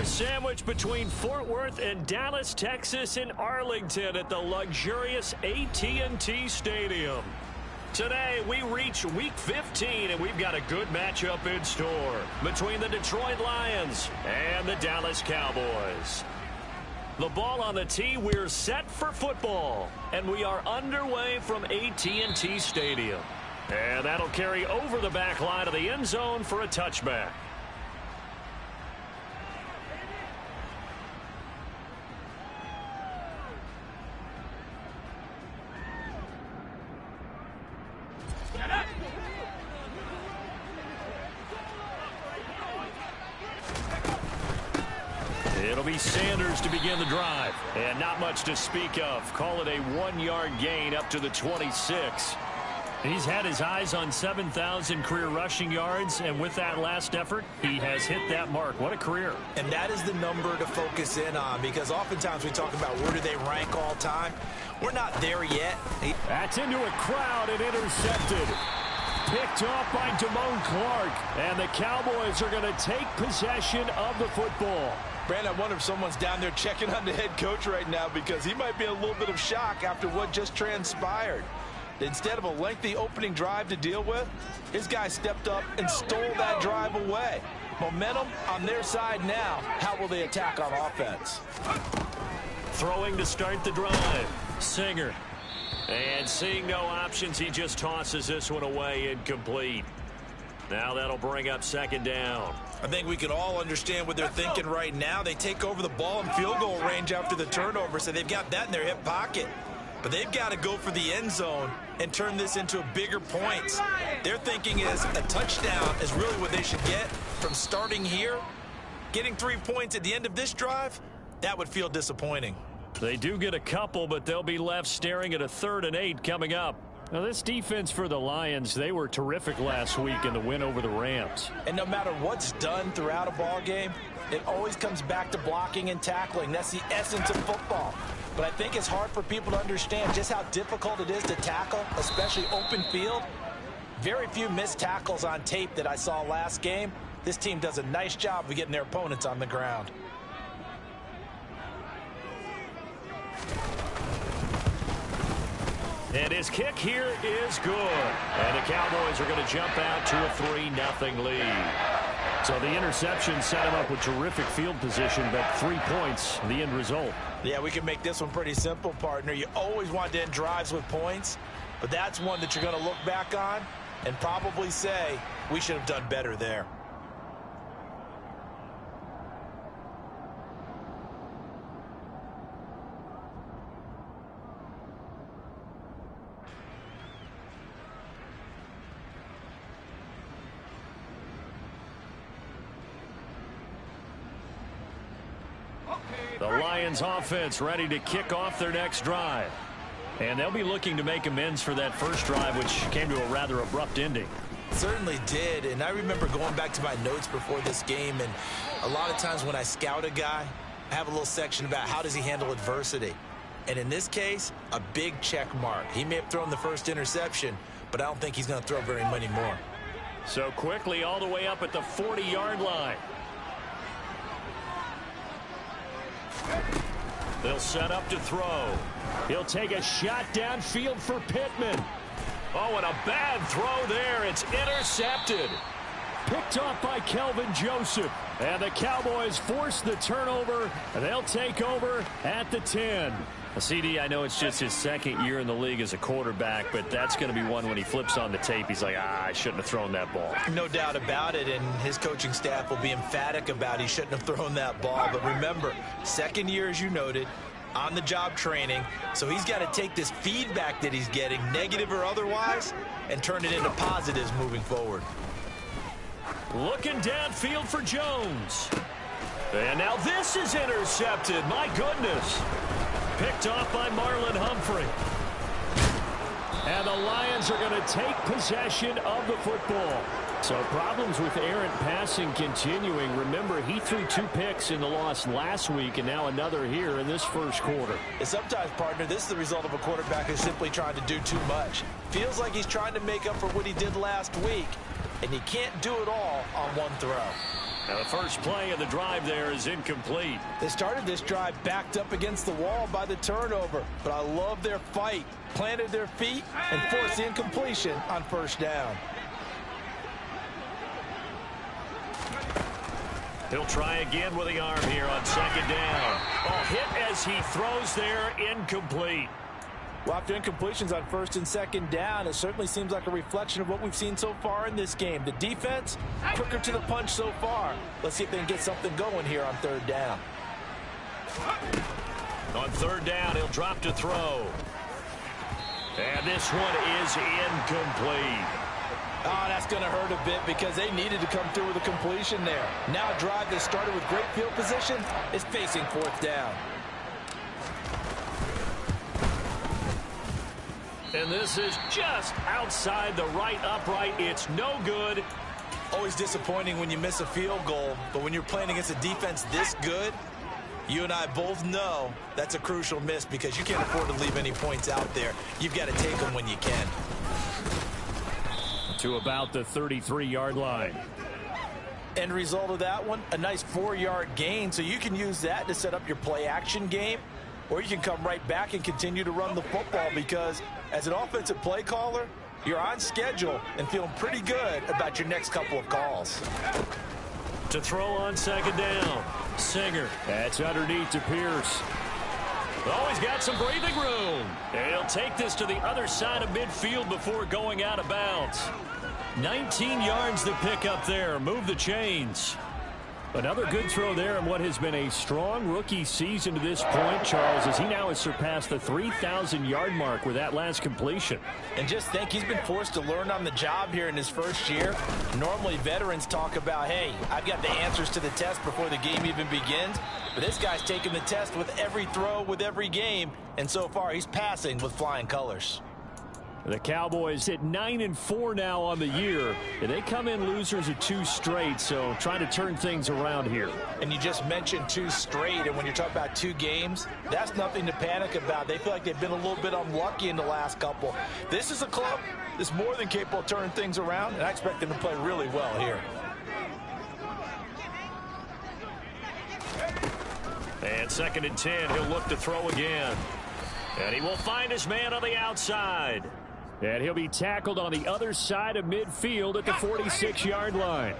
We're sandwiched between Fort Worth and Dallas, Texas in Arlington at the luxurious AT&T Stadium. Today, we reach Week 15, and we've got a good matchup in store between the Detroit Lions and the Dallas Cowboys. The ball on the tee, we're set for football, and we are underway from AT&T Stadium. And that'll carry over the back line of the end zone for a touchback. It'll be Sanders to begin the drive. And not much to speak of. Call it a 1-yard gain up to the 26. He's had his eyes on 7,000 career rushing yards, and with that last effort, he has hit that mark. What a career. And that is the number to focus in on, because oftentimes we talk about where do they rank all time. We're not there yet. That's into a crowd and intercepted. Picked off by Damone Clark, and the Cowboys are going to take possession of the football. Brandon, I wonder if someone's down there checking on the head coach right now, because he might be in a little bit of shock after what just transpired. Instead of a lengthy opening drive to deal with, his guy stepped up and stole that drive away. Momentum on their side now. How will they attack on offense? Throwing to start the drive. Singer. And seeing no options, he just tosses this one away incomplete. Now that'll bring up second down. I think we can all understand what they're thinking right now. They take over the ball in field goal range after the turnover, so they've got that in their hip pocket. But they've got to go for the end zone and turn this into bigger points. Their thinking is a touchdown is really what they should get from starting here. Getting 3 points at the end of this drive, that would feel disappointing. They do get a couple, but they'll be left staring at a 3rd and 8 coming up. Now, this defense for the Lions, they were terrific last week in the win over the Rams. And no matter what's done throughout a ball game, it always comes back to blocking and tackling. That's the essence of football. But I think it's hard for people to understand just how difficult it is to tackle, especially open field. Very few missed tackles on tape that I saw last game. This team does a nice job of getting their opponents on the ground. And his kick here is good. And the Cowboys are going to jump out to a 3-0 lead. So the interception set him up with terrific field position, but 3 points, the end result. Yeah, we can make this one pretty simple, partner. You always want to end drives with points, but that's one that you're going to look back on and probably say, we should have done better there. The Lions offense ready to kick off their next drive. And they'll be looking to make amends for that first drive, which came to a rather abrupt ending. Certainly did, and I remember going back to my notes before this game, and a lot of times when I scout a guy, I have a little section about how does he handle adversity. And in this case, a big check mark. He may have thrown the first interception, but I don't think he's going to throw very many more. So quickly all the way up at the 40-yard line. They'll set up to throw. He'll take a shot downfield for Pittman. Oh, and a bad throw there. It's intercepted. Picked off by Kelvin Joseph. And the Cowboys force the turnover. They'll take over at the 10. CD, I know it's just his second year in the league as a quarterback, but that's going to be one when he flips on the tape. He's like, I shouldn't have thrown that ball. No doubt about it, and his coaching staff will be emphatic about he shouldn't have thrown that ball. But remember, second year, as you noted, on-the-job training, so he's got to take this feedback that he's getting, negative or otherwise, and turn it into positives moving forward. Looking downfield for Jones. And now this is intercepted. My goodness. Picked off by Marlon Humphrey. And the Lions are going to take possession of the football. So problems with errant passing continuing. Remember, he threw 2 picks in the loss last week, and now another here in this first quarter. And sometimes, partner, this is the result of a quarterback who's simply trying to do too much. Feels like he's trying to make up for what he did last week, and he can't do it all on one throw. Now the first play of the drive there is incomplete. They started this drive backed up against the wall by the turnover, but I love their fight. Planted their feet and forced the incompletion on first down. He'll try again with the arm here on second down. Oh, hit as he throws there, incomplete. Well, after incompletions on first and second down, it certainly seems like a reflection of what we've seen so far in this game. The defense, quicker to the punch so far. Let's see if they can get something going here on third down. On third down, he'll drop to throw. And this one is incomplete. Oh, that's going to hurt a bit because they needed to come through with a completion there. Now a drive that started with great field position is facing fourth down. And this is just outside the right upright. It's no good. Always disappointing when you miss a field goal, but when you're playing against a defense this good, you and I both know that's a crucial miss because you can't afford to leave any points out there. You've got to take them when you can. To about the 33-yard line. End result of that one, a nice 4-yard gain, so you can use that to set up your play-action game, or you can come right back and continue to run the football because as an offensive play caller, you're on schedule and feeling pretty good about your next couple of calls. To throw on second down, Singer. That's underneath to Pierce. Oh, he's got some breathing room. And he'll take this to the other side of midfield before going out of bounds. 19 yards to pick up there. Move the chains. Another good throw there in what has been a strong rookie season to this point, Charles, as he now has surpassed the 3,000-yard mark with that last completion. And just think, he's been forced to learn on the job here in his first year. Normally, veterans talk about, hey, I've got the answers to the test before the game even begins. But this guy's taking the test with every throw, with every game. And so far, he's passing with flying colors. The Cowboys hit 9-4 now on the year, and they come in losers of 2 straight, so trying to turn things around here. And you just mentioned 2 straight, and when you're talking about 2 games, that's nothing to panic about. They feel like they've been a little bit unlucky in the last couple. This is a club that's more than capable of turning things around, and I expect them to play really well here. And second and 10, he'll look to throw again. And he will find his man on the outside. And he'll be tackled on the other side of midfield at the 46-yard line.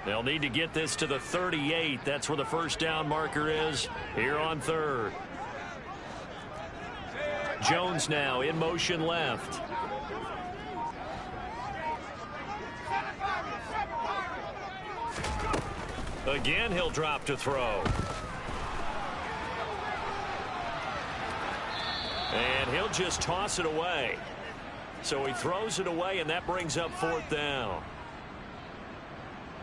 They'll need to get this to the 38. That's where the first down marker is here on third. Jones now in motion left. Again, he'll drop to throw. And he'll just toss it away. So he throws it away, and that brings up fourth down.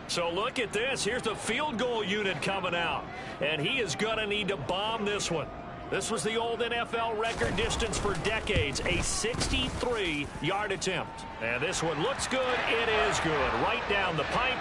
So look at this. Here's the field goal unit coming out. And he is going to need to bomb this one. This was the old NFL record distance for decades, a 63-yard attempt. And this one looks good. It is good. Right down the pipe.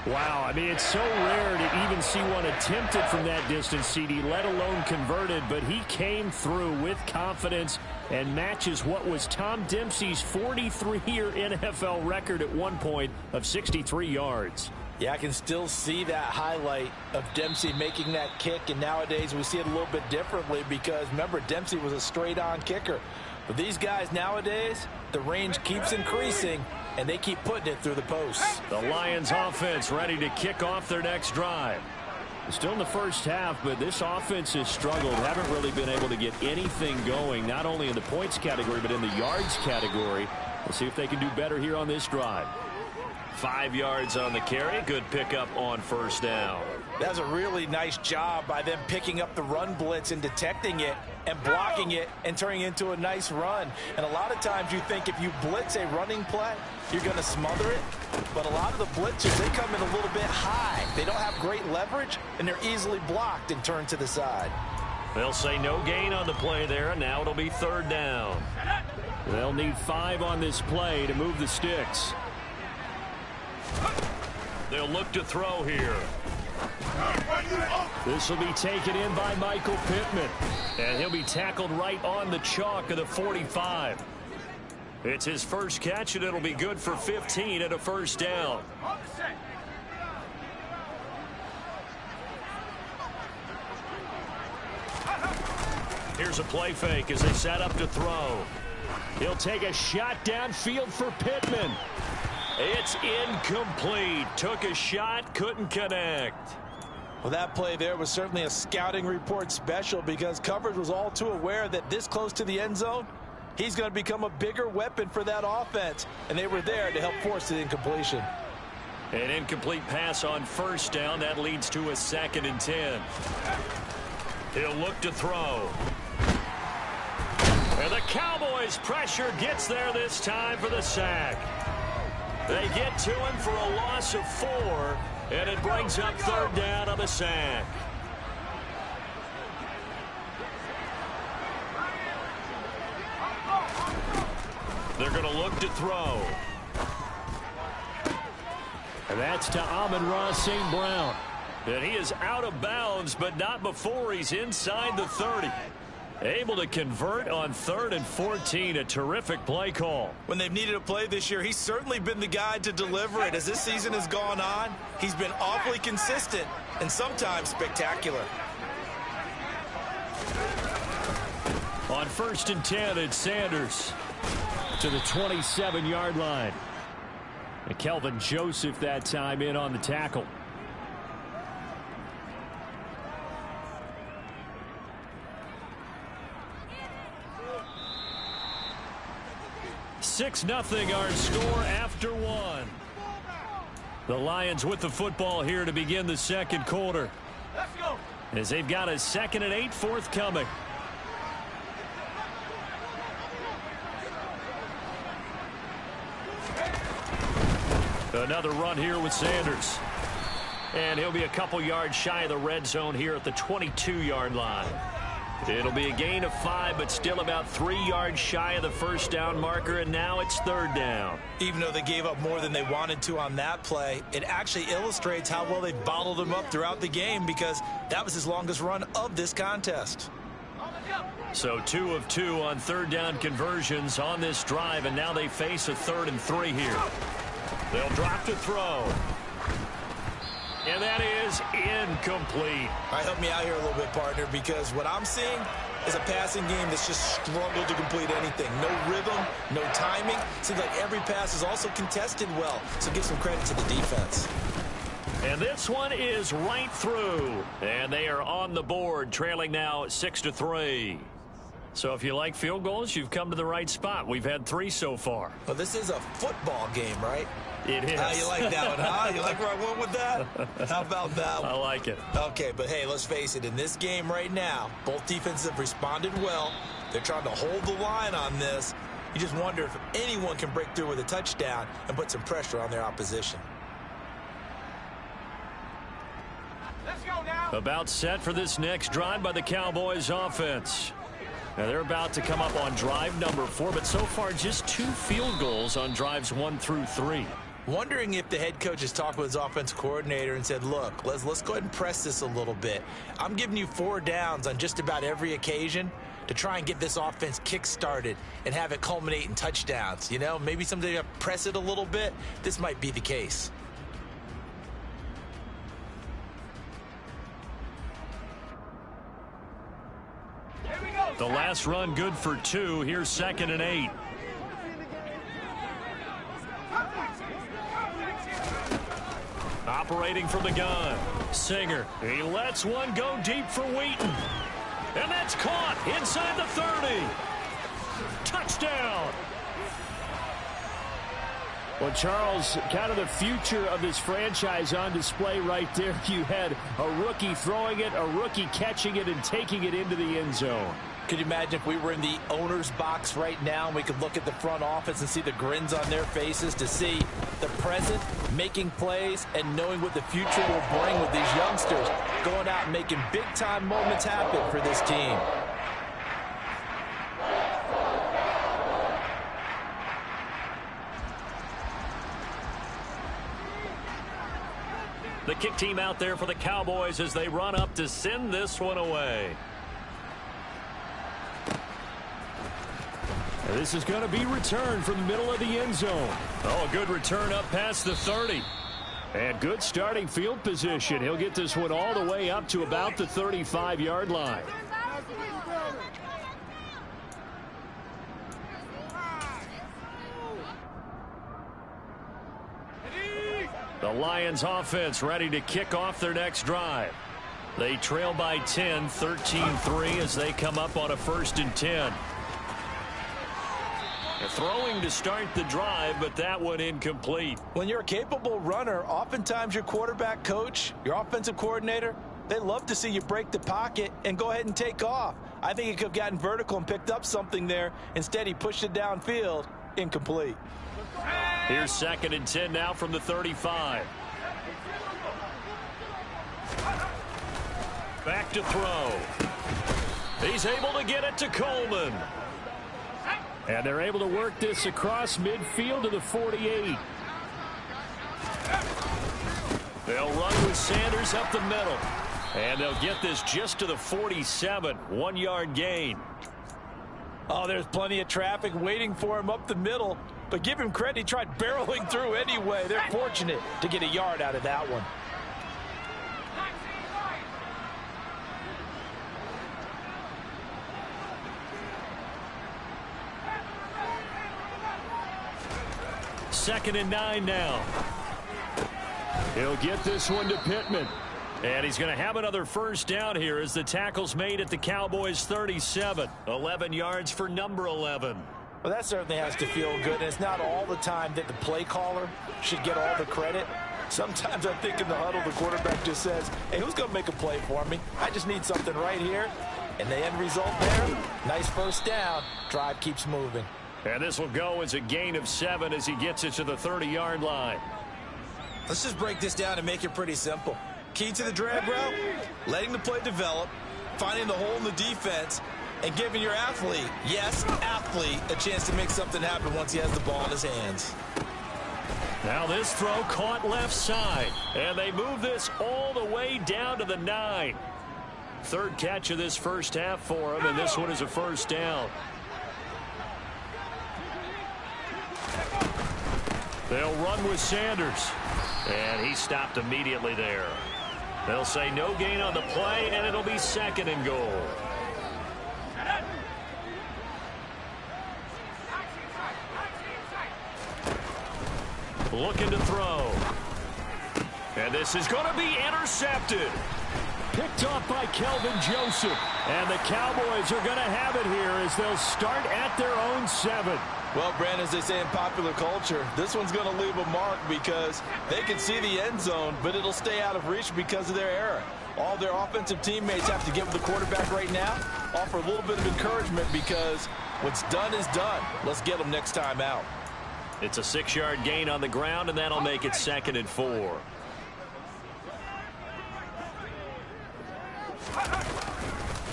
Wow, I mean, it's so rare to even see one attempted from that distance, CD, let alone converted, but he came through with confidence and matches what was Tom Dempsey's 43-year NFL record at one point of 63 yards. Yeah, I can still see that highlight of Dempsey making that kick, and nowadays we see it a little bit differently because, remember, Dempsey was a straight-on kicker. But these guys nowadays, the range keeps increasing, and they keep putting it through the posts. The Lions offense ready to kick off their next drive. Still in the first half, but this offense has struggled. Haven't really been able to get anything going, not only in the points category, but in the yards category. We'll see if they can do better here on this drive. 5 yards on the carry. Good pickup on first down. That's a really nice job by them picking up the run blitz and detecting it and blocking it and turning it into a nice run. And a lot of times you think if you blitz a running play, you're going to smother it. But a lot of the blitzers, they come in a little bit high. They don't have great leverage, and they're easily blocked and turned to the side. They'll say no gain on the play there, and now it'll be third down. They'll need 5 on this play to move the sticks. They'll look to throw here. This will be taken in by Michael Pittman. And he'll be tackled right on the chalk of the 45. It's his first catch, and it'll be good for 15 at a first down. Here's a play fake as they set up to throw. He'll take a shot downfield for Pittman. It's incomplete. Took a shot, couldn't connect. Well, that play there was certainly a scouting report special because coverage was all too aware that this close to the end zone, he's going to become a bigger weapon for that offense. And they were there to help force the incompletion. An incomplete pass on first down. That leads to a 2nd and 10. He'll look to throw. And the Cowboys' pressure gets there this time for the sack. They get to him for a loss of 4, and it brings up 3rd down on the sack. They're going to look to throw. And that's to Amon-Ra St. Brown. And he is out of bounds, but not before he's inside the 30. Able to convert on 3rd and 14. A terrific play call. When they've needed a play this year, he's certainly been the guy to deliver it. As this season has gone on, he's been awfully consistent and sometimes spectacular. On 1st and 10, it's Sanders to the 27-yard line. And Kelvin Joseph that time in on the tackle. Six nothing our score after 1. The Lions with the football here to begin the 2nd quarter. Let's go. As they've got a 2nd and 8 forthcoming. Another run here with Sanders. And he'll be a couple yards shy of the red zone here at the 22-yard line. It'll be a gain of 5, but still about 3 yards shy of the first down marker, and now it's 3rd down. Even though they gave up more than they wanted to on that play, it actually illustrates how well they bottled him up throughout the game because that was his longest run of this contest. So 2 of 2 on 3rd down conversions on this drive, and now they face a 3rd and 3 here. They'll drop to throw. And that is incomplete. All right, help me out here a little bit, partner, because what I'm seeing is a passing game that's just struggled to complete anything. No rhythm, no timing. Seems like every pass is also contested well, so give some credit to the defense. And this one is right through. And they are on the board, trailing now 6-3. So if you like field goals, you've come to the right spot. We've had 3 so far. Well, this is a football game, right? It is. How you like that one, huh? You like where I went with that? How about that one? I like it. Okay, but hey, let's face it. In this game right now, both defenses have responded well. They're trying to hold the line on this. You just wonder if anyone can break through with a touchdown and put some pressure on their opposition. Let's go now. About set for this next drive by the Cowboys offense. Now they're about to come up on drive number 4, but so far just 2 field goals on drives 1 through 3. Wondering if the head coach has talked with his offensive coordinator and said, look, let's go ahead and press this a little bit. I'm giving you 4 downs on just about every occasion to try and get this offense kick-started and have it culminate in touchdowns. You know, maybe someday you press it a little bit. This might be the case. The last run good for 2. Here's 2nd and 8. Operating from the gun. Singer. He lets one go deep for Wheaton. And that's caught inside the 30. Touchdown. Well, Charles, kind of the future of this franchise on display right there. You had a rookie throwing it, a rookie catching it, and taking it into the end zone. Could you imagine if we were in the owner's box right now and we could look at the front office and see the grins on their faces to see the present, making plays, and knowing what the future will bring with these youngsters going out and making big-time moments happen for this team. The kick team out there for the Cowboys as they run up to send this one away. This is going to be returned from the middle of the end zone. Oh, a good return up past the 30. And good starting field position. He'll get this one all the way up to about the 35-yard line. The Lions offense ready to kick off their next drive. They trail by 10, 13-3 as they come up on a 1st and 10. They're throwing to start the drive, but that one incomplete. When you're a capable runner, oftentimes your quarterback coach, your offensive coordinator, they love to see you break the pocket and go ahead and take off. I think he could have gotten vertical and picked up something there. Instead, he pushed it downfield. Incomplete. Here's 2nd and 10 now from the 35. Back to throw. He's able to get it to Coleman. And they're able to work this across midfield to the 48. They'll run with Sanders up the middle. And they'll get this just to the 47. 1-yard gain. Oh, there's plenty of traffic waiting for him up the middle. But give him credit, he tried barreling through anyway. They're fortunate to get a yard out of that one. Second and 9 now. He'll get this one to Pittman. And he's going to have another first down here as the tackle's made at the Cowboys' 37. 11 yards for number 11. Well, that certainly has to feel good. And it's not all the time that the play caller should get all the credit. Sometimes I think in the huddle, the quarterback just says, hey, who's going to make a play for me? I just need something right here. And the end result there, nice first down. Drive keeps moving. And this will go as a gain of 7 as he gets it to the 30-yard line. Let's just break this down and make it pretty simple. Key to the drag route, letting the play develop, finding the hole in the defense, and giving your athlete, yes, athlete, a chance to make something happen once he has the ball in his hands. Now this throw caught left side, and they move this all the way down to the 9. 3rd catch of this first half for him, and this one is a first down. They'll run with Sanders, and he stopped immediately there. They'll say no gain on the play, and it'll be 2nd and goal. Looking to throw. And this is going to be intercepted. Picked off by Kelvin Joseph. And the Cowboys are going to have it here as they'll start at their own 7. Well, Brandon, as they say in popular culture, this one's going to leave a mark because they can see the end zone, but it'll stay out of reach because of their error. All their offensive teammates have to get with the quarterback right now, offer a little bit of encouragement because what's done is done. Let's get them next time out. It's a 6-yard gain on the ground, and that'll make it 2nd and 4.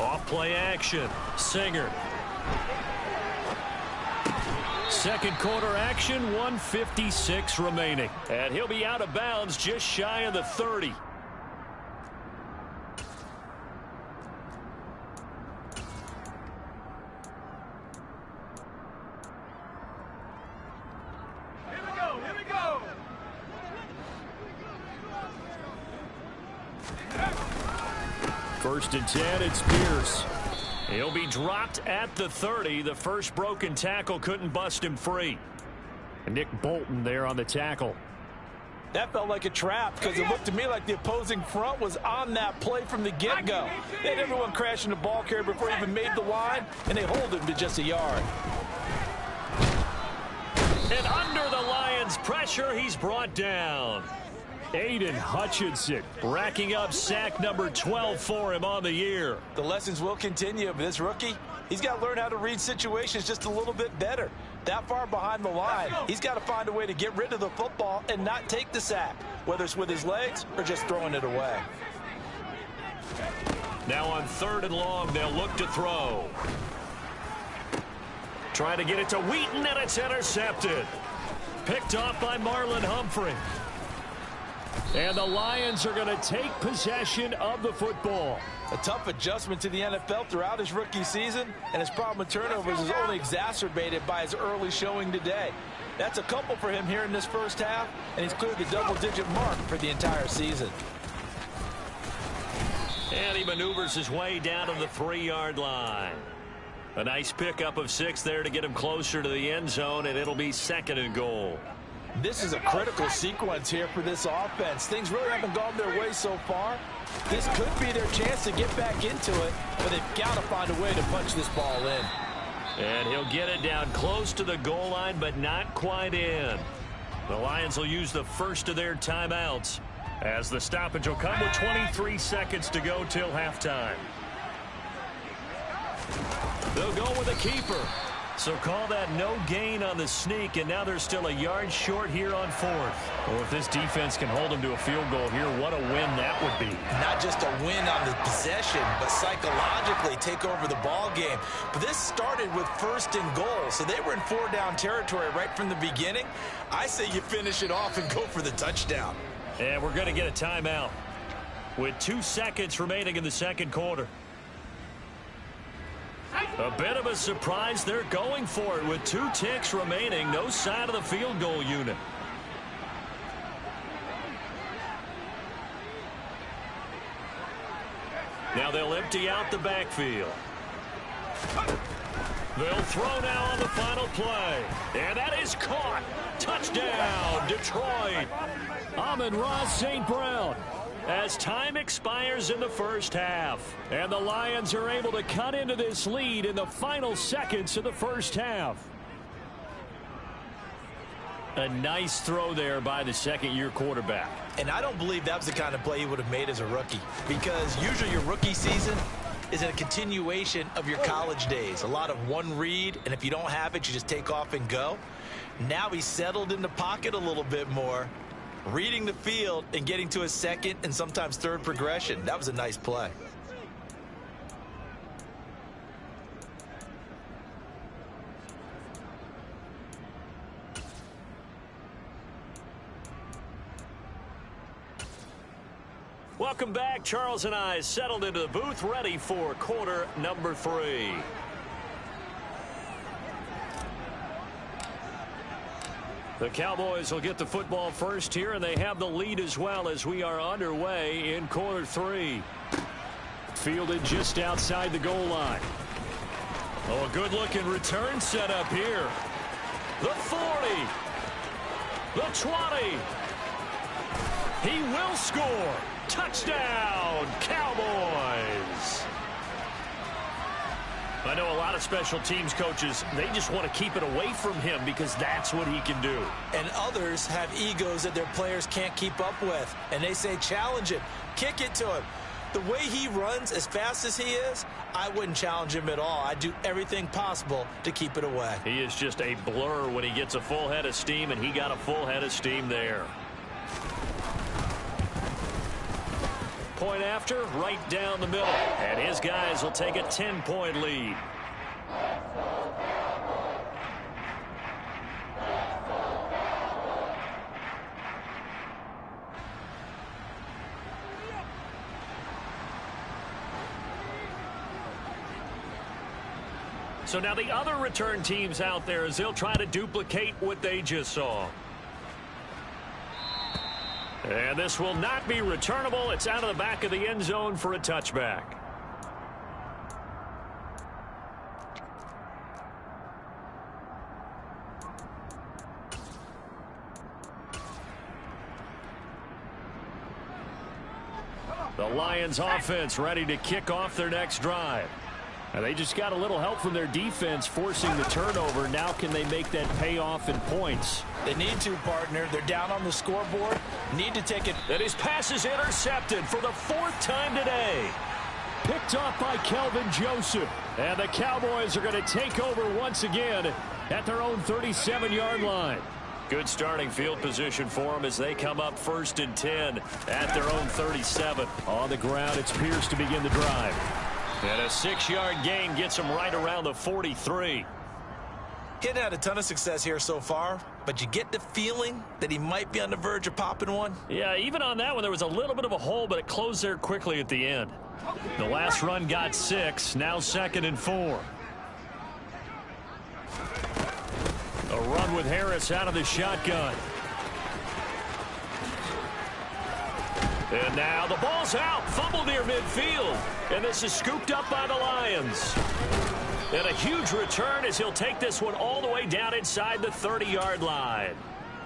Off play action. Singer. 2nd quarter action, 1:56 remaining. And he'll be out of bounds just shy of the 30. Here we go. 1st and 10, it's Pierce. He'll be dropped at the 30. The first broken tackle couldn't bust him free. And Nick Bolton there on the tackle. That felt like a trap because it looked to me like the opposing front was on that play from the get-go. They had everyone crashing the ball carrier before he even made the line, and they hold him to just a yard. And under the Lions' pressure, he's brought down. Aiden Hutchinson racking up sack number 12 for him on the year. The lessons will continue, but this rookie, he's got to learn how to read situations just a little bit better. That far behind the line, he's got to find a way to get rid of the football and not take the sack, whether it's with his legs or just throwing it away. Now on 3rd and long, they'll look to throw. Trying to get it to Wheaton, and it's intercepted. Picked off by Marlon Humphrey. And the Lions are going to take possession of the football. A tough adjustment to the NFL throughout his rookie season, and his problem with turnovers is only exacerbated by his early showing today. That's a couple for him here in this first half, and he's cleared the double-digit mark for the entire season. And he maneuvers his way down to the 3-yard line. A nice pickup of 6 there to get him closer to the end zone, and it'll be 2nd and goal. This is a critical sequence here for this offense. Things really haven't gone their way so far. This could be their chance to get back into it, but they've got to find a way to punch this ball in. And he'll get it down close to the goal line, but not quite in. The Lions will use the first of their timeouts, as the stoppage will come with 23 seconds to go till halftime. They'll go with a keeper. So call that no gain on the sneak, and now they're still a yard short here on fourth. Well, if this defense can hold them to a field goal here, what a win that would be. Not just a win on the possession, but psychologically take over the ball game. But this started with 1st and goal, so they were in 4-down territory right from the beginning. I say you finish it off and go for the touchdown. And we're going to get a timeout with 2 seconds remaining in the second quarter. A bit of a surprise. They're going for it with 2 ticks remaining. No sign of the field goal unit. Now they'll empty out the backfield. They'll throw now on the final play. And that is caught. Touchdown, Detroit. Amon-Ra St. Brown. As time expires in the first half. And the Lions are able to cut into this lead in the final seconds of the first half. A nice throw there by the second-year quarterback. And I don't believe that was the kind of play he would have made as a rookie. Because usually your rookie season is a continuation of your college days. A lot of one read, and if you don't have it, you just take off and go. Now he's settled in the pocket a little bit more, reading the field and getting to a second and sometimes third progression. That was a nice play. Welcome back. Charles and I settled into the booth, ready for quarter number 3. The Cowboys will get the football first here, and they have the lead as well as we are underway in quarter 3. Fielded just outside the goal line. Oh, a good-looking return set up here. The 40. The 20. He will score. Touchdown, Cowboys. I know a lot of special teams coaches, they just want to keep it away from him because that's what he can do. And others have egos that their players can't keep up with. And they say, challenge him, kick it to him. The way he runs as fast as he is, I wouldn't challenge him at all. I'd do everything possible to keep it away. He is just a blur when he gets a full head of steam, and he got a full head of steam there. Point after, right down the middle. And his guys will take a 10-point lead. So now the other return teams out there as they'll try to duplicate what they just saw. And this will not be returnable. It's out of the back of the end zone for a touchback. The Lions offense ready to kick off their next drive. And they just got a little help from their defense forcing the turnover. Now can they make that pay off in points? They need to, partner. They're down on the scoreboard. Need to take it. And his pass is intercepted for the 4th time today. Picked off by Kelvin Joseph. And the Cowboys are going to take over once again at their own 37-yard line. Good starting field position for them as they come up 1st and 10 at their own 37. On the ground, it's Pierce to begin the drive. And a 6-yard gain gets him right around the 43. He hadn't had a ton of success here so far, but you get the feeling that he might be on the verge of popping one. Yeah, even on that one, there was a little bit of a hole, but it closed there quickly at the end. The last run got 6, now 2nd and 4. A run with Harris out of the shotgun. And now the ball's out. Fumble near midfield. And this is scooped up by the Lions. And a huge return as he'll take this one all the way down inside the 30-yard line.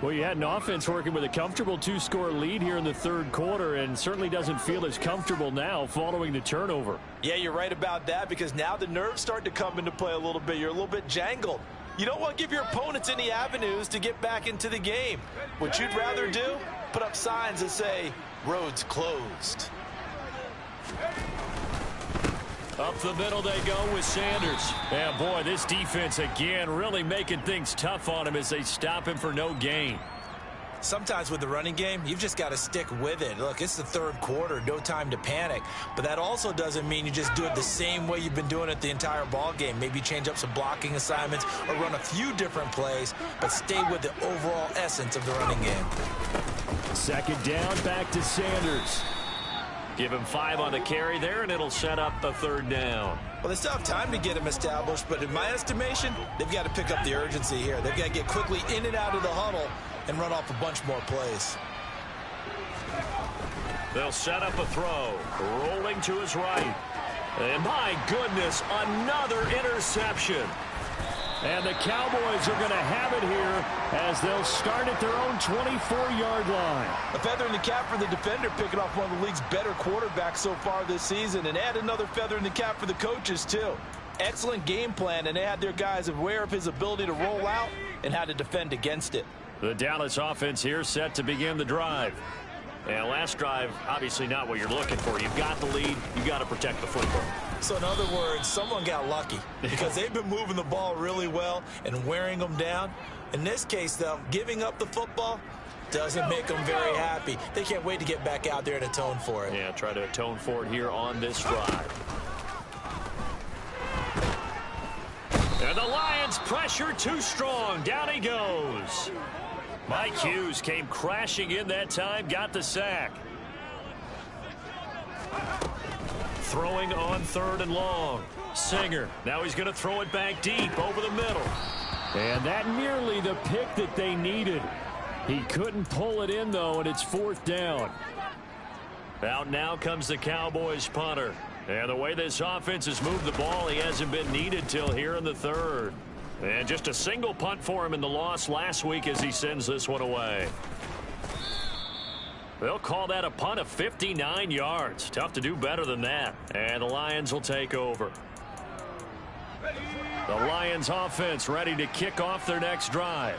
Well, you had an offense working with a comfortable 2-score lead here in the third quarter and certainly doesn't feel as comfortable now following the turnover. Yeah, you're right about that because now the nerves start to come into play a little bit. You're a little bit jangled. You don't want to give your opponents any avenues to get back into the game. What you'd rather do, put up signs that say, roads closed. Up the middle they go with Sanders. Yeah, boy, this defense again really making things tough on him as they stop him for no gain. Sometimes with the running game, you've just got to stick with it. Look, it's the third quarter, no time to panic. But that also doesn't mean you just do it the same way you've been doing it the entire ball game. Maybe change up some blocking assignments or run a few different plays, but stay with the overall essence of the running game. Second down, back to Sanders. Give him 5 on the carry there, and it'll set up a third down. Well, they still have time to get him established, but in my estimation, they've got to pick up the urgency here. They've got to get quickly in and out of the huddle and run off a bunch more plays. They'll set up a throw. Rolling to his right. And my goodness, another interception. And the Cowboys are going to have it here as they'll start at their own 24-yard line. A feather in the cap for the defender, picking off one of the league's better quarterbacks so far this season, and add another feather in the cap for the coaches, too. Excellent game plan, and they had their guys aware of his ability to roll out and how to defend against it. The Dallas offense here set to begin the drive. And last drive, obviously not what you're looking for. You've got the lead. You've got to protect the football. So in other words, someone got lucky because they've been moving the ball really well and wearing them down. In this case, though, giving up the football doesn't make them very happy. They can't wait to get back out there and atone for it. Yeah, try to atone for it here on this drive. And the Lions pressure too strong. Down he goes. Mike Hughes came crashing in that time, got the sack. Throwing on third and long. Singer, now he's going to throw it back deep over the middle. And that nearly the pick that they needed. He couldn't pull it in, though, and it's fourth down. Out now comes the Cowboys punter. And the way this offense has moved the ball, he hasn't been needed till here in the third. And just a single punt for him in the loss last week as he sends this one away. They'll call that a punt of 59 yards. Tough to do better than that. And the Lions will take over. The Lions offense ready to kick off their next drive.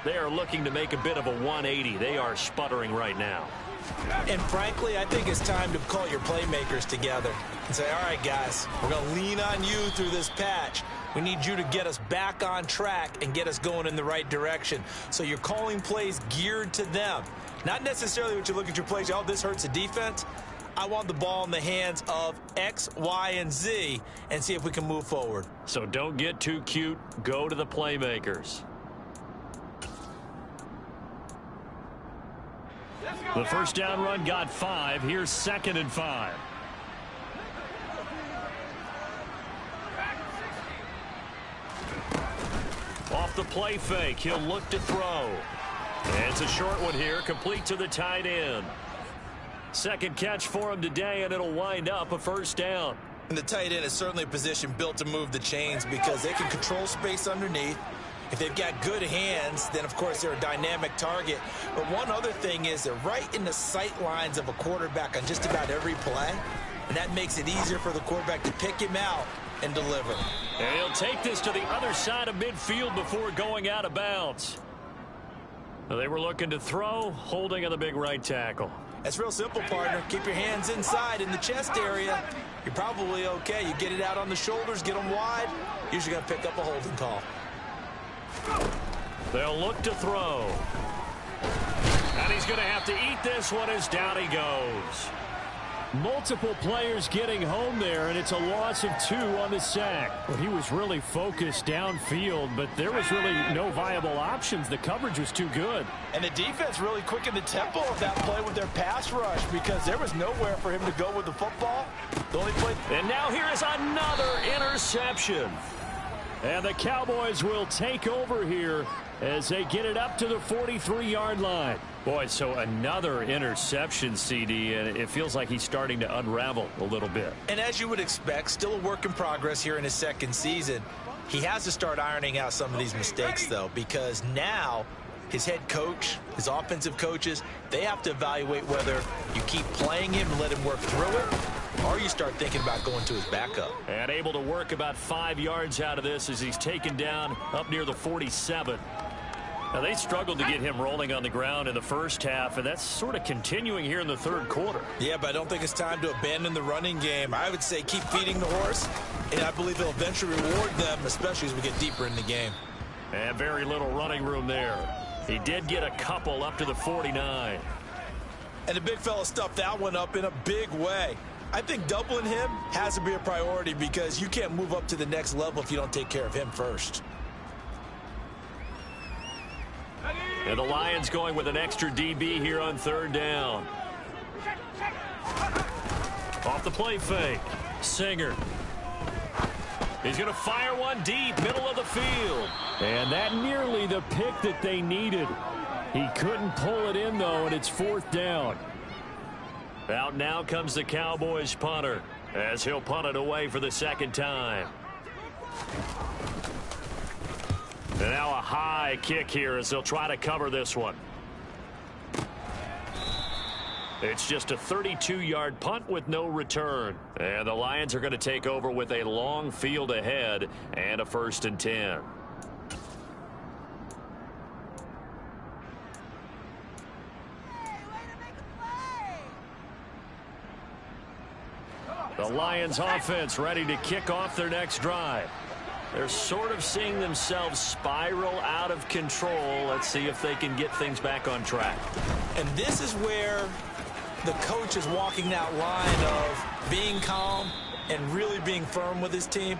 They are looking to make a bit of a 180. They are sputtering right now. And frankly, I think it's time to call your playmakers together and say, all right, guys, we're going to lean on you through this patch. We need you to get us back on track and get us going in the right direction. So you're calling plays geared to them. Not necessarily what you look at your plays, oh, this hurts the defense. I want the ball in the hands of X, Y, and Z and see if we can move forward. So don't get too cute. Go to the playmakers. The first down run got 5. Here's 2nd and 5. Off the play fake, he'll look to throw. And it's a short one here, complete to the tight end. Second catch for him today, and it'll wind up a first down. And the tight end is certainly a position built to move the chains because they can control space underneath. If they've got good hands, then, of course, they're a dynamic target. But one other thing is they're right in the sight lines of a quarterback on just about every play. And that makes it easier for the quarterback to pick him out and deliver. And he'll take this to the other side of midfield before going out of bounds. They were looking to throw, holding on the big right tackle. That's real simple, partner. Keep your hands inside in the chest area. You're probably okay. You get it out on the shoulders, get them wide. Usually going to pick up a holding call. They'll look to throw. And he's going to have to eat this one as down he goes. Multiple players getting home there, and it's a loss of 2 on the sack. Well, he was really focused downfield, but there was really no viable options. The coverage was too good. And the defense really quickened the tempo of that play with their pass rush because there was nowhere for him to go with the football. The only play. And now here is another interception. And the Cowboys will take over here as they get it up to the 43-yard line. Boy, so another interception, CD, and it feels like he's starting to unravel a little bit. And as you would expect, still a work in progress here in his second season. He has to start ironing out some of these mistakes, though, because now his head coach, his offensive coaches, they have to evaluate whether you keep playing him and let him work through it, or you start thinking about going to his backup. And able to work about 5 yards out of this as he's taken down up near the 47. Now, they struggled to get him rolling on the ground in the first half, and that's sort of continuing here in the third quarter. Yeah, but I don't think it's time to abandon the running game. I would say keep feeding the horse, and I believe he'll eventually reward them, especially as we get deeper in the game. And very little running room there. He did get a couple up to the 49. And the big fella stuffed that one up in a big way. I think doubling him has to be a priority because you can't move up to the next level if you don't take care of him first. And the Lions going with an extra DB here on third down. Off the play fake. Singer. He's going to fire one deep, middle of the field. And that nearly the pick that they needed. He couldn't pull it in, though, and it's fourth down. Out now comes the Cowboys punter as he'll punt it away for the second time. And now a high kick here as they'll try to cover this one. It's just a 32-yard punt with no return. And the Lions are going to take over with a long field ahead and a 1st and 10. The Lions offense ready to kick off their next drive. They're sort of seeing themselves spiral out of control. Let's see if they can get things back on track. And this is where the coach is walking that line of being calm and really being firm with his team.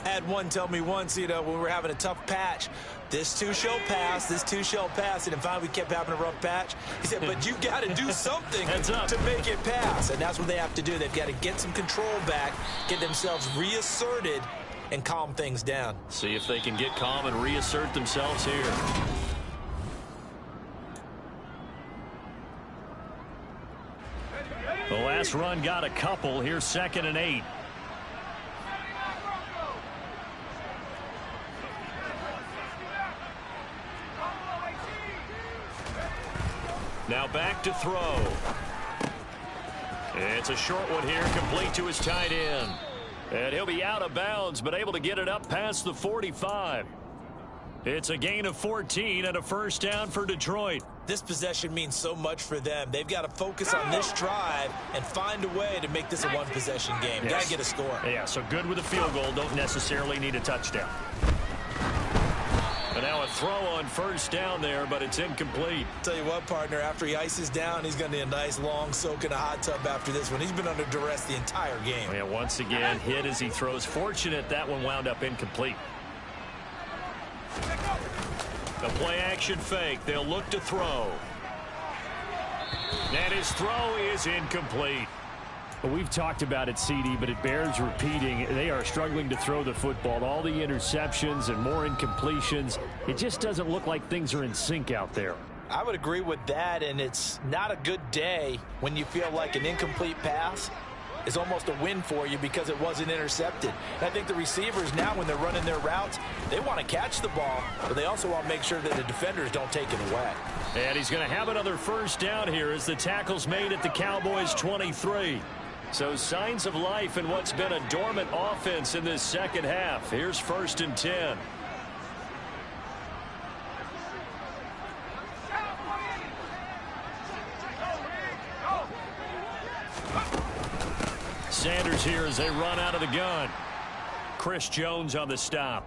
I had one tell me once, when we were having a tough patch, this too shall pass, this too shall pass. And finally we kept having a rough patch. He said, but you got to do something to make it pass. And that's what they have to do. They've got to get some control back, get themselves reasserted, and calm things down. See if they can get calm and reassert themselves here. The last run got a couple. Here's 2nd and 8. Now back to throw. It's a short one here, complete to his tight end. And he'll be out of bounds, but able to get it up past the 45. It's a gain of 14 and a 1st down for Detroit. This possession means so much for them. They've got to focus on this drive and find a way to make this a one-possession game. Got to get a score. Yeah, so good with a field goal. Don't necessarily need a touchdown. And now a throw on 1st down there, but it's incomplete. Tell you what, partner, after he ices down, he's going to need a nice long soak in a hot tub after this one. He's been under duress the entire game. Yeah, once again, hit as he throws. Fortunate that one wound up incomplete. The play action fake. They'll look to throw. And his throw is incomplete. Well, we've talked about it, CD, but it bears repeating. They are struggling to throw the football. All the interceptions and more incompletions. It just doesn't look like things are in sync out there. I would agree with that, and it's not a good day when you feel like an incomplete pass is almost a win for you because it wasn't intercepted. And I think the receivers now, when they're running their routes, they want to catch the ball, but they also want to make sure that the defenders don't take it away. And he's going to have another 1st down here as the tackle's made at the Cowboys' 23. So signs of life in what's been a dormant offense in this second half. Here's 1st and 10. Sanders here as they run out of the gun. Chris Jones on the stop.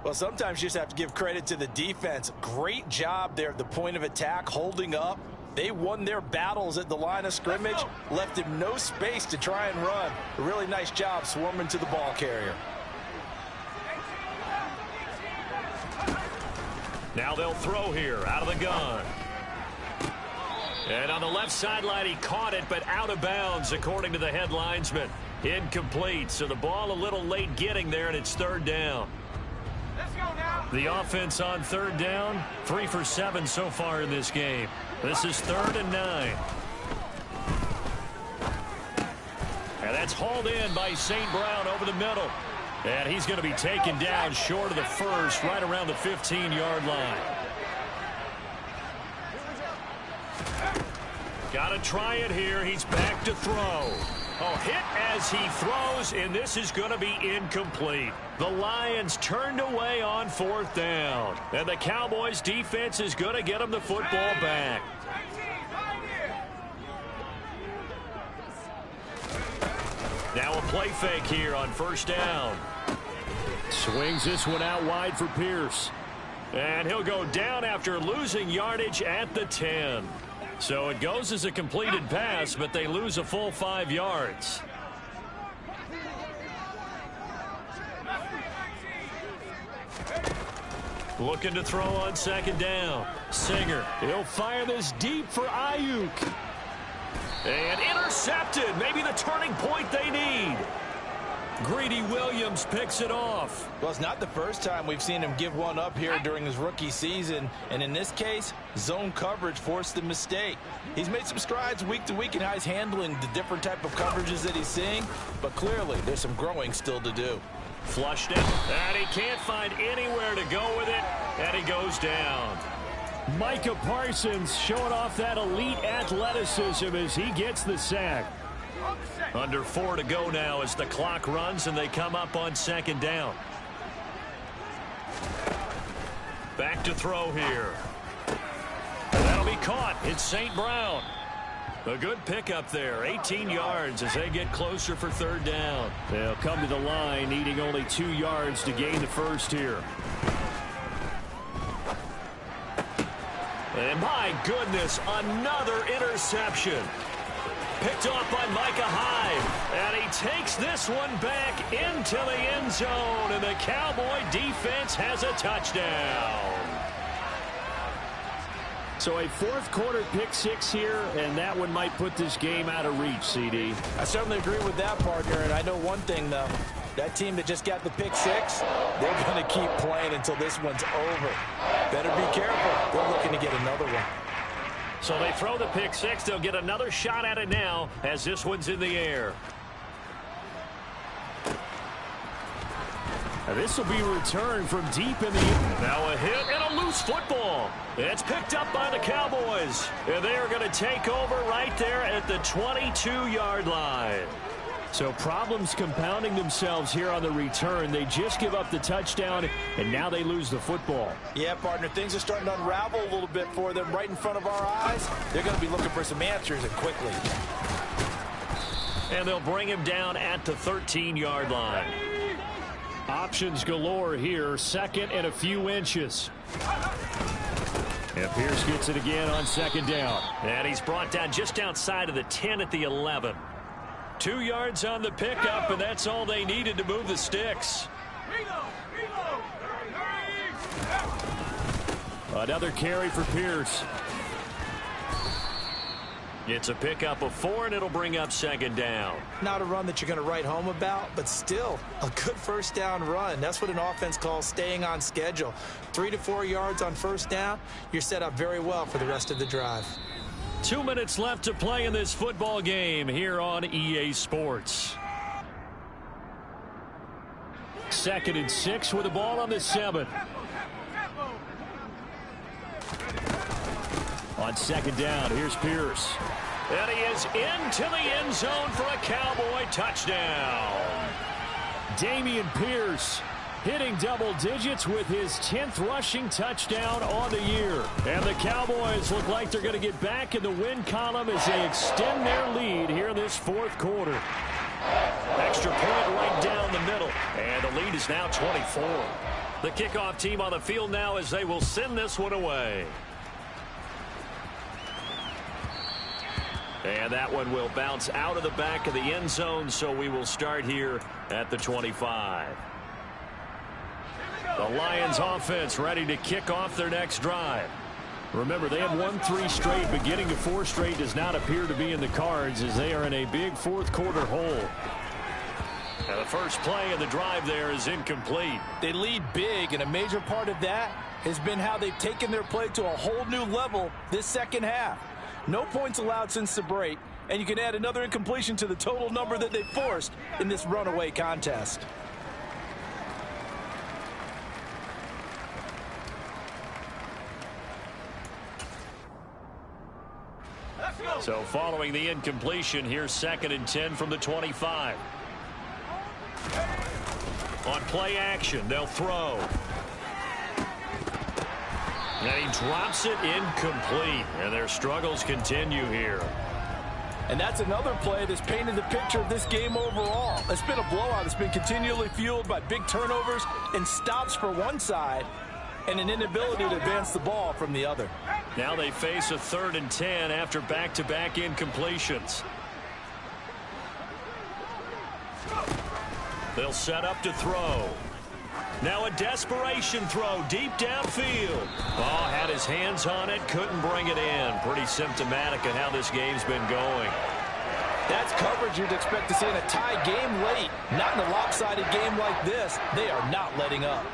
Well, sometimes you just have to give credit to the defense. Great job there at the point of attack, holding up. They won their battles at the line of scrimmage, left him no space to try and run. A really nice job swarming to the ball carrier. Now they'll throw here out of the gun. And on the left sideline, he caught it, but out of bounds, according to the head linesman. Incomplete, so the ball a little late getting there, and it's 3rd down. Let's go now. The offense on 3rd down, 3 for 7 so far in this game. This is 3rd and 9. And that's hauled in by St. Brown over the middle. And he's going to be taken down short of the 1st, right around the 15-yard line. Got to try it here. He's back to throw. Oh, hit as he throws, and this is going to be incomplete. The Lions turned away on 4th down. And the Cowboys defense is going to get them the football back. Now a play fake here on 1st down. Swings this one out wide for Pierce. And he'll go down after losing yardage at the 10. So it goes as a completed pass, but they lose a full 5 yards. Looking to throw on 2nd down. Singer. He'll fire this deep for Ayuk. And intercepted. Maybe the turning point they need. Greedy Williams picks it off. Well, it's not the first time we've seen him give one up here during his rookie season. And in this case, zone coverage forced the mistake. He's made some strides week to week in how he's handling the different type of coverages that he's seeing. But clearly, there's some growing still to do. Flushed it. And he can't find anywhere to go with it. And he goes down. Micah Parsons showing off that elite athleticism as he gets the sack. Under 4 to go now as the clock runs and they come up on 2nd down. Back to throw here. That'll be caught. It's St. Brown. A good pickup there. 18 yards as they get closer for 3rd down. They'll come to the line needing only 2 yards to gain the first here. And my goodness, another interception. Picked off by Micah Hyde. And he takes this one back into the end zone. And the Cowboy defense has a touchdown. So a 4th quarter pick 6 here, and that one might put this game out of reach, CD. I certainly agree with that, partner. And I know one thing, though. That team that just got the pick 6, they're going to keep playing until this one's over. Better be careful. They're looking to get another one. So they throw the pick 6. They'll get another shot at it now as this one's in the air. And this will be returned from deep in the air. Now a hit and a loose football. It's picked up by the Cowboys. And they are going to take over right there at the 22-yard line. So problems compounding themselves here on the return. They just give up the touchdown, and now they lose the football. Yeah, partner, things are starting to unravel a little bit for them right in front of our eyes. They're going to be looking for some answers, and quickly. And they'll bring him down at the 13-yard line. Options galore here. 2nd and a few inches. And Pierce gets it again on 2nd down. And he's brought down just outside of the 10 at the 11. 2 yards on the pickup, and that's all they needed to move the sticks. Another carry for Pierce. It's a pickup of 4, and it'll bring up 2nd down. Not a run that you're going to write home about, but still a good 1st down run. That's what an offense calls staying on schedule. 3 to 4 yards on 1st down. You're set up very well for the rest of the drive. 2 minutes left to play in this football game here on EA Sports. 2nd and 6 with the ball on the 7. On 2nd down, here's Pierce. And he is into the end zone for a Cowboy touchdown. Dameon Pierce hitting double digits with his 10th rushing touchdown on the year. And the Cowboys look like they're going to get back in the win column as they extend their lead here in this 4th quarter. Extra point right down the middle. And the lead is now 24. The kickoff team on the field now as they will send this one away. And that one will bounce out of the back of the end zone, so we will start here at the 25. The Lions offense ready to kick off their next drive. Remember, they have won 3 straight, but getting to 4 straight does not appear to be in the cards as they are in a big 4th quarter hole. Now the first play of the drive there is incomplete. They lead big, and a major part of that has been how they've taken their play to a whole new level this second half. No points allowed since the break, and you can add another incompletion to the total number that they forced in this runaway contest. So following the incompletion, here's 2nd and 10 from the 25. On play action, they'll throw. And he drops it incomplete. And their struggles continue here. And that's another play that's painted the picture of this game overall. It's been a blowout. It's been continually fueled by big turnovers and stops for one side and an inability to advance the ball from the other. Now they face a 3rd and 10 after back-to-back incompletions. They'll set up to throw. Now a desperation throw deep downfield. Oh, had his hands on it, couldn't bring it in. Pretty symptomatic of how this game's been going. That's coverage you'd expect to see in a tie game late. Not in a lopsided game like this. They are not letting up.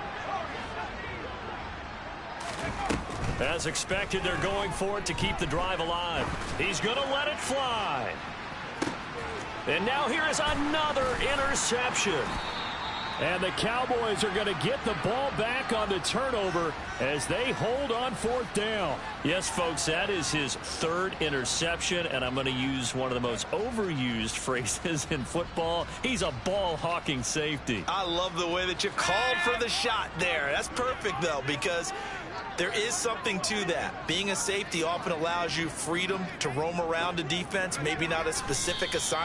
As expected, they're going for it to keep the drive alive. He's going to let it fly. And now here is another interception. And the Cowboys are going to get the ball back on the turnover as they hold on 4th down. Yes, folks, that is his 3rd interception, and I'm going to use one of the most overused phrases in football. He's a ball-hawking safety. I love the way that you called for the shot there. That's perfect, though, because there is something to that. Being a safety often allows you freedom to roam around the defense, maybe not a specific assignment.